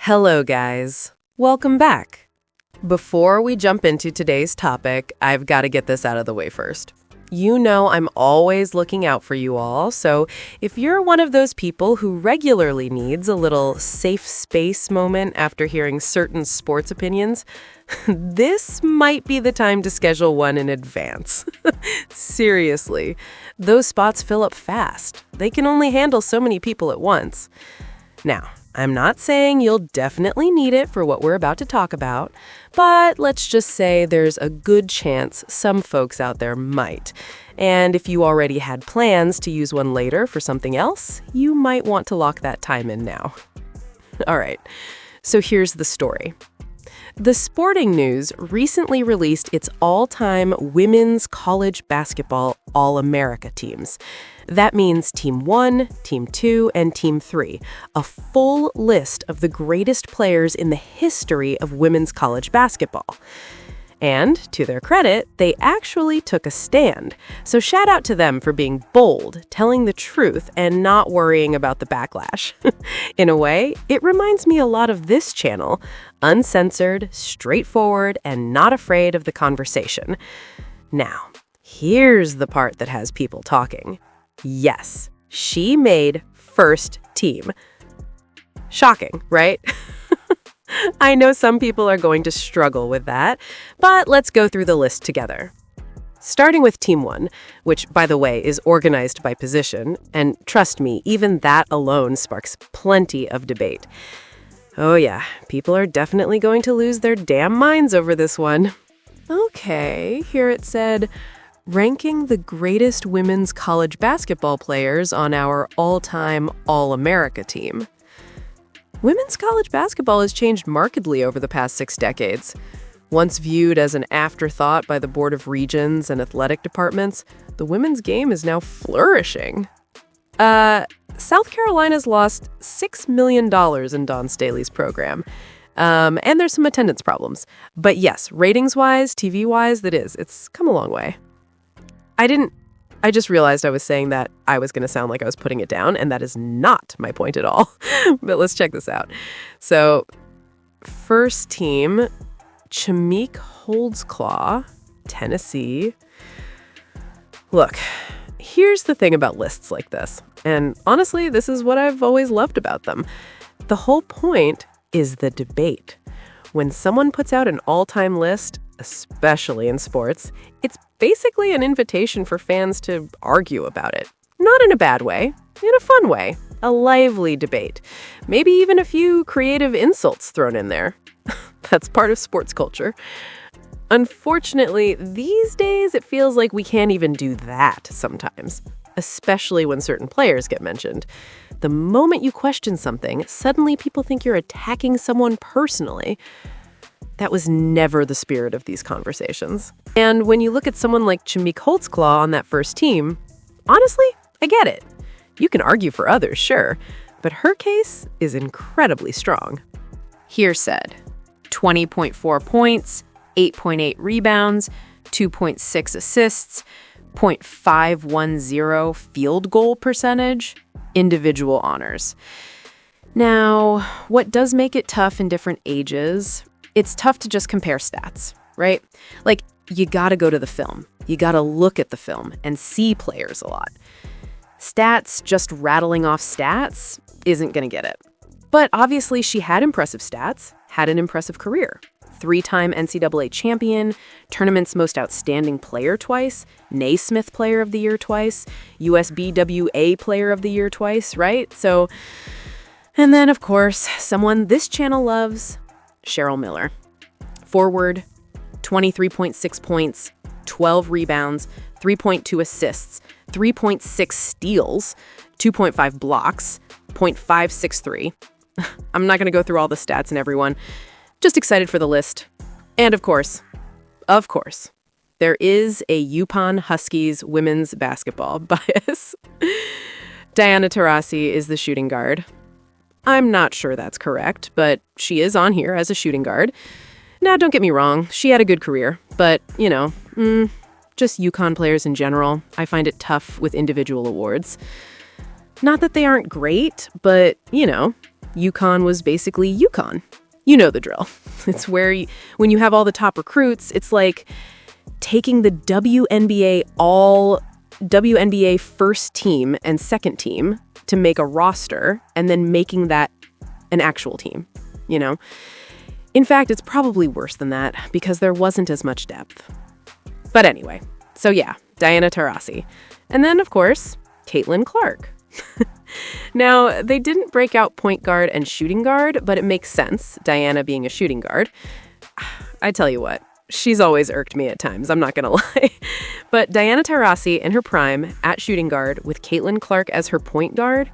Hello, guys. Welcome back. Before we jump into today's topic, I've got to get this out of the way first. You know I'm always looking out for you all, so if you're one of those people who regularly needs a little safe space moment after hearing certain sports opinions, this might be the time to schedule one in advance. Seriously, those spots fill up fast. They can only handle so many people at once. Now, I'm not saying you'll definitely need it for what we're about to talk about, but let's just say there's a good chance some folks out there might. And if you already had plans to use one later for something else, you might want to lock that time in now. All right, so here's the story. The Sporting News recently released its all-time women's college basketball All-America teams. That means Team 1, Team 2, and Team 3, a full list of the greatest players in the history of women's college basketball. And, to their credit, they actually took a stand. So shout out to them for being bold, telling the truth, and not worrying about the backlash. In a way, it reminds me a lot of this channel, uncensored, straightforward, and not afraid of the conversation. Now, here's the part that has people talking. Yes, she made first team. Shocking, right? I know some people are going to struggle with that, but let's go through the list together. Starting with Team 1, which, by the way, is organized by position, and trust me, even that alone sparks plenty of debate. Oh yeah, people are definitely going to lose their damn minds over this one. Okay, here it said, ranking the greatest women's college basketball players on our all-time All-America team. Women's college basketball has changed markedly over the past 6 decades. Once viewed as an afterthought by the Board of Regents and athletic departments, the women's game is now flourishing. South Carolina's lost $6 million in Dawn Staley's program. And there's some attendance problems. But yes, ratings-wise, TV-wise, it's come a long way. I just realized I was saying that I was going to sound like I was putting it down, and that is not my point at all. But let's check this out. So, first team, Chamique Holdsclaw, Tennessee. Look, here's the thing about lists like this. And honestly, this is what I've always loved about them. The whole point is the debate. When someone puts out an all-time list, especially in sports, it's basically an invitation for fans to argue about it. Not in a bad way, in a fun way, a lively debate. Maybe even a few creative insults thrown in there. That's part of sports culture. Unfortunately, these days it feels like we can't even do that sometimes, especially when certain players get mentioned. The moment you question something, suddenly people think you're attacking someone personally. That was never the spirit of these conversations. And when you look at someone like Chamique Holdsclaw on that first team, honestly, I get it. You can argue for others, sure, but her case is incredibly strong. Here said, 20.4 points, 8.8 rebounds, 2.6 assists, .510 field goal percentage, individual honors. Now, what does make it tough in different ages? It's tough to just compare stats, right? Like, you gotta go to the film. You gotta look at the film and see players a lot. Stats, just rattling off stats, isn't gonna get it. But obviously, she had impressive stats, had an impressive career. 3-time NCAA champion, tournament's most outstanding player twice, Naismith Player of the Year twice, USBWA Player of the Year twice, right? So, and then, of course, someone this channel loves, Cheryl Miller. Forward, 23.6 points, 12 rebounds, 3.2 assists, 3.6 steals, 2.5 blocks, .563. I'm not going to go through all the stats and everyone. Just excited for the list. And of course, there is a UConn Huskies women's basketball bias. Diana Taurasi is the shooting guard. I'm not sure that's correct, but she is on here as a shooting guard. Now, don't get me wrong, she had a good career, but, just UConn players in general, I find it tough with individual awards. Not that they aren't great, but, UConn was basically UConn. You know the drill. It's where when you have all the top recruits, it's like taking the WNBA first team and second team to make a roster and then making that an actual team, you know? In fact, it's probably worse than that because there wasn't as much depth. But anyway, so yeah, Diana Taurasi. And then, of course, Caitlin Clark. Now, they didn't break out point guard and shooting guard, but it makes sense, Diana being a shooting guard. I tell you what, she's always irked me at times, I'm not going to lie. But Diana Taurasi in her prime at shooting guard with Caitlin Clark as her point guard,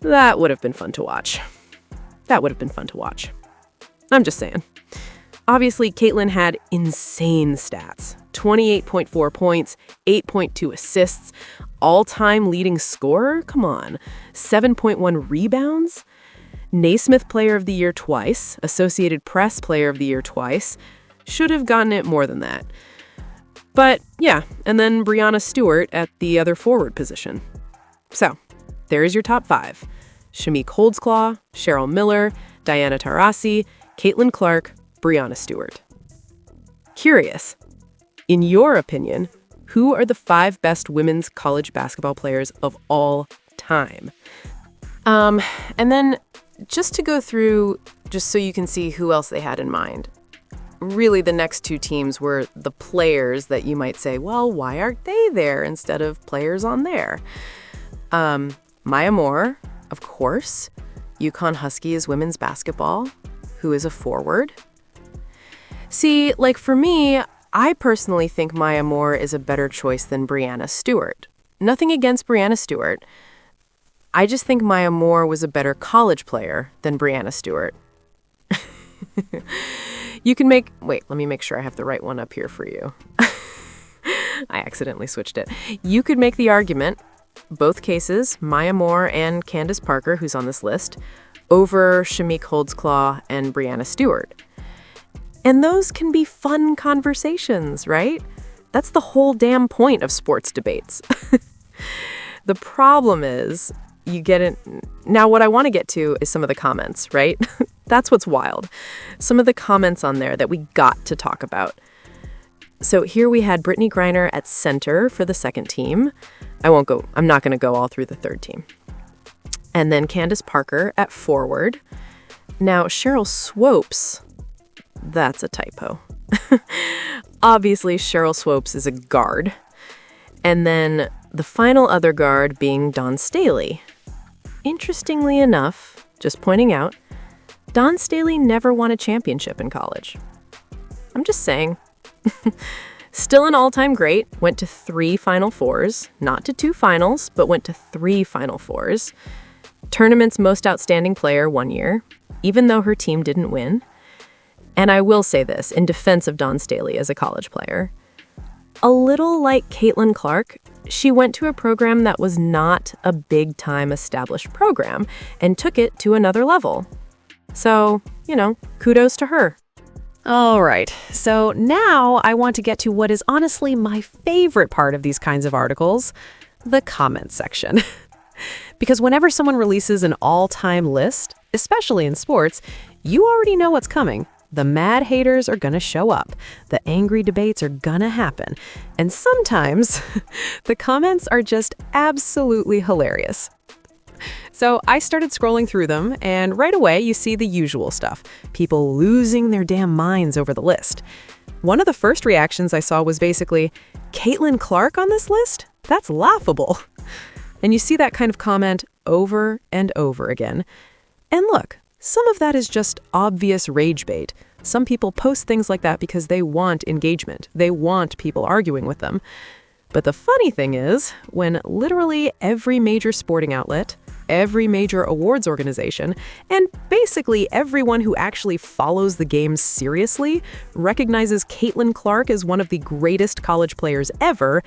that would have been fun to watch. I'm just saying. Obviously, Caitlin had insane stats. 28.4 points, 8.2 assists, all-time leading scorer? Come on. 7.1 rebounds? Naismith Player of the Year twice, Associated Press Player of the Year twice. Should have gotten it more than that. But yeah, and then Breanna Stewart at the other forward position. So, there's your top 5. Shamik Holdsclaw, Cheryl Miller, Diana Taurasi, Caitlin Clark, Breanna Stewart. Curious, in your opinion, who are the 5 best women's college basketball players of all time? And then just to go through, just so you can see who else they had in mind. Really, the next 2 teams were the players that you might say, well, why aren't they there instead of players on there? Maya Moore, of course. UConn Huskies women's basketball, who is a forward. See, like for me, I personally think Maya Moore is a better choice than Breanna Stewart. Nothing against Breanna Stewart. I just think Maya Moore was a better college player than Breanna Stewart. You can make... Wait, let me make sure I have the right one up here for you. I accidentally switched it. You could make the argument, both cases, Maya Moore and Candace Parker, who's on this list, over Shamik Holdsclaw and Breanna Stewart. And those can be fun conversations, right? That's the whole damn point of sports debates. The problem is, you get it. Now, what I want to get to is some of the comments, right? That's what's wild. Some of the comments on there that we got to talk about. So here we had Brittany Griner at center for the second team. I'm not going to go all through the third team. And then Candace Parker at forward. Now, Cheryl Swopes, that's a typo. Obviously, Cheryl Swopes is a guard. And then the final other guard being Dawn Staley. Interestingly enough, just pointing out, Dawn Staley never won a championship in college. I'm just saying. Still an all-time great, went to 3 Final Fours, not to 2 finals, but went to 3 Final Fours. Tournament's most outstanding player 1 year, even though her team didn't win. And I will say this, in defense of Dawn Staley as a college player. A little like Caitlin Clark, she went to a program that was not a big-time established program and took it to another level. So, kudos to her. All right, so now I want to get to what is honestly my favorite part of these kinds of articles, the comments section. Because whenever someone releases an all-time list, especially in sports, you already know what's coming. The mad haters are going to show up. The angry debates are going to happen. And sometimes the comments are just absolutely hilarious. So I started scrolling through them, and right away you see the usual stuff. People losing their damn minds over the list. One of the first reactions I saw was basically, Caitlin Clark on this list? That's laughable. And you see that kind of comment over and over again. And look, some of that is just obvious rage bait. Some people post things like that because they want engagement. They want people arguing with them. But the funny thing is, when literally every major sporting outlet, every major awards organization, and basically everyone who actually follows the game seriously recognizes Caitlin Clark as one of the greatest college players ever,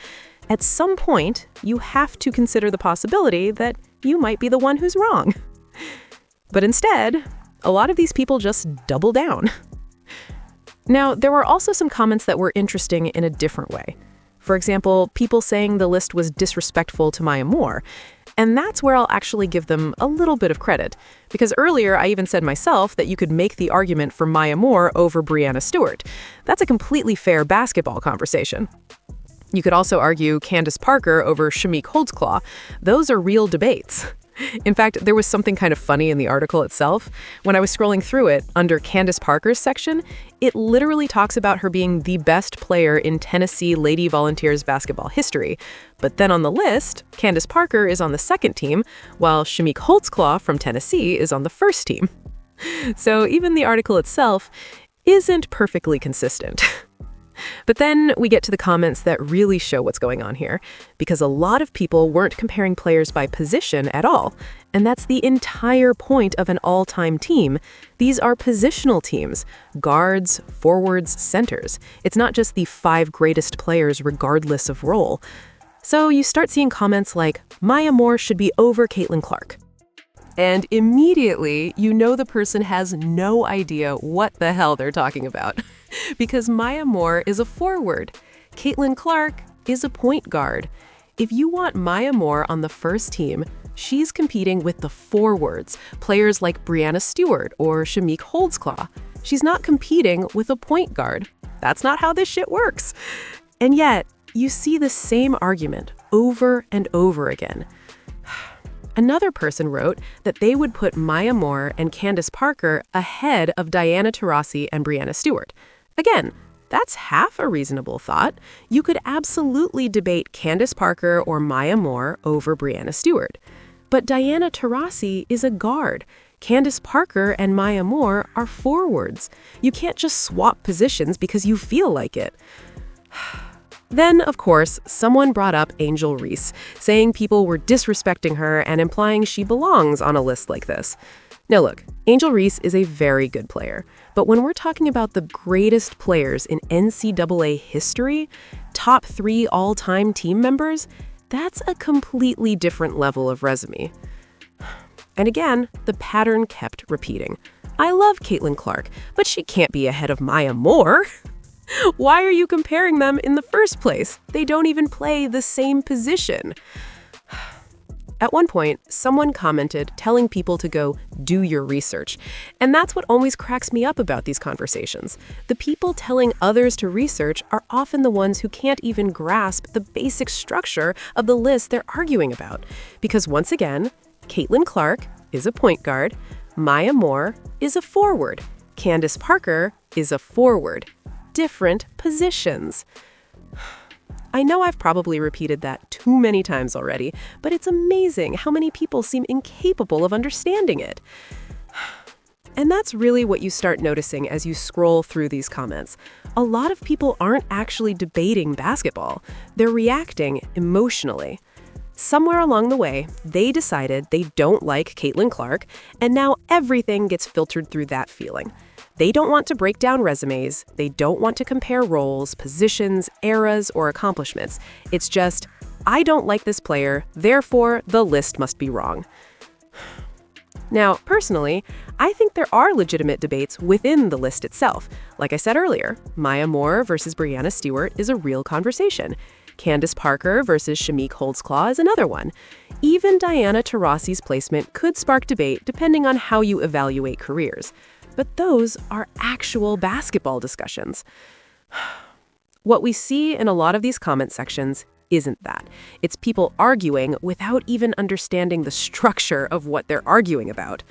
at some point, you have to consider the possibility that you might be the one who's wrong. But instead, a lot of these people just double down. Now, there were also some comments that were interesting in a different way. For example, people saying the list was disrespectful to Maya Moore. And that's where I'll actually give them a little bit of credit. Because earlier I even said myself that you could make the argument for Maya Moore over Breanna Stewart. That's a completely fair basketball conversation. You could also argue Candace Parker over Shameik Holdsclaw. Those are real debates. In fact, there was something kind of funny in the article itself. When I was scrolling through it, under Candace Parker's section, it literally talks about her being the best player in Tennessee Lady Volunteers basketball history. But then on the list, Candace Parker is on the second team, while Shameik Holdsclaw from Tennessee is on the first team. So even the article itself isn't perfectly consistent. But then we get to the comments that really show what's going on here, because a lot of people weren't comparing players by position at all. And that's the entire point of an all-time team. These are positional teams: guards, forwards, centers. It's not just the 5 greatest players regardless of role. So you start seeing comments like, Maya Moore should be over Caitlin Clark. And immediately, you know the person has no idea what the hell they're talking about. Because Maya Moore is a forward. Caitlin Clark is a point guard. If you want Maya Moore on the first team, she's competing with the forwards, players like Breanna Stewart or Shameik Holdsclaw. She's not competing with a point guard. That's not how this shit works. And yet, you see the same argument over and over again. Another person wrote that they would put Maya Moore and Candace Parker ahead of Diana Taurasi and Breanna Stewart. Again, that's half a reasonable thought. You could absolutely debate Candace Parker or Maya Moore over Breanna Stewart. But Diana Taurasi is a guard. Candace Parker and Maya Moore are forwards. You can't just swap positions because you feel like it. Then, of course, someone brought up Angel Reese, saying people were disrespecting her and implying she belongs on a list like this. Now look, Angel Reese is a very good player, but when we're talking about the greatest players in NCAA history, top 3 all-time team members, that's a completely different level of resume. And again, the pattern kept repeating. I love Caitlin Clark, but she can't be ahead of Maya Moore. Why are you comparing them in the first place? They don't even play the same position. At one point, someone commented telling people to go do your research. And that's what always cracks me up about these conversations. The people telling others to research are often the ones who can't even grasp the basic structure of the list they're arguing about. Because once again, Caitlin Clark is a point guard, Maya Moore is a forward, Candace Parker is a forward. Different positions. I know I've probably repeated that too many times already, but it's amazing how many people seem incapable of understanding it. And that's really what you start noticing as you scroll through these comments. A lot of people aren't actually debating basketball. They're reacting emotionally. Somewhere along the way, they decided they don't like Caitlin Clark, and now everything gets filtered through that feeling. They don't want to break down resumes. They don't want to compare roles, positions, eras, or accomplishments. It's just, I don't like this player, therefore the list must be wrong. Now, personally, I think there are legitimate debates within the list itself. Like I said earlier, Maya Moore versus Breanna Stewart is a real conversation. Candace Parker versus Shameik Holdsclaw is another one. Even Diana Taurasi's placement could spark debate depending on how you evaluate careers. But those are actual basketball discussions. What we see in a lot of these comment sections isn't that. It's people arguing without even understanding the structure of what they're arguing about.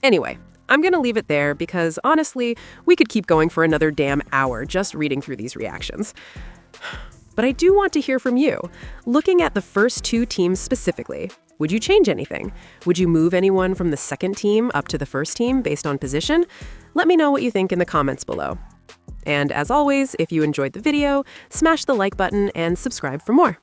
Anyway, I'm going to leave it there because, honestly, we could keep going for another damn hour just reading through these reactions. But I do want to hear from you. Looking at the first 2 teams specifically, would you change anything? Would you move anyone from the second team up to the first team based on position? Let me know what you think in the comments below. And as always, if you enjoyed the video, smash the like button and subscribe for more.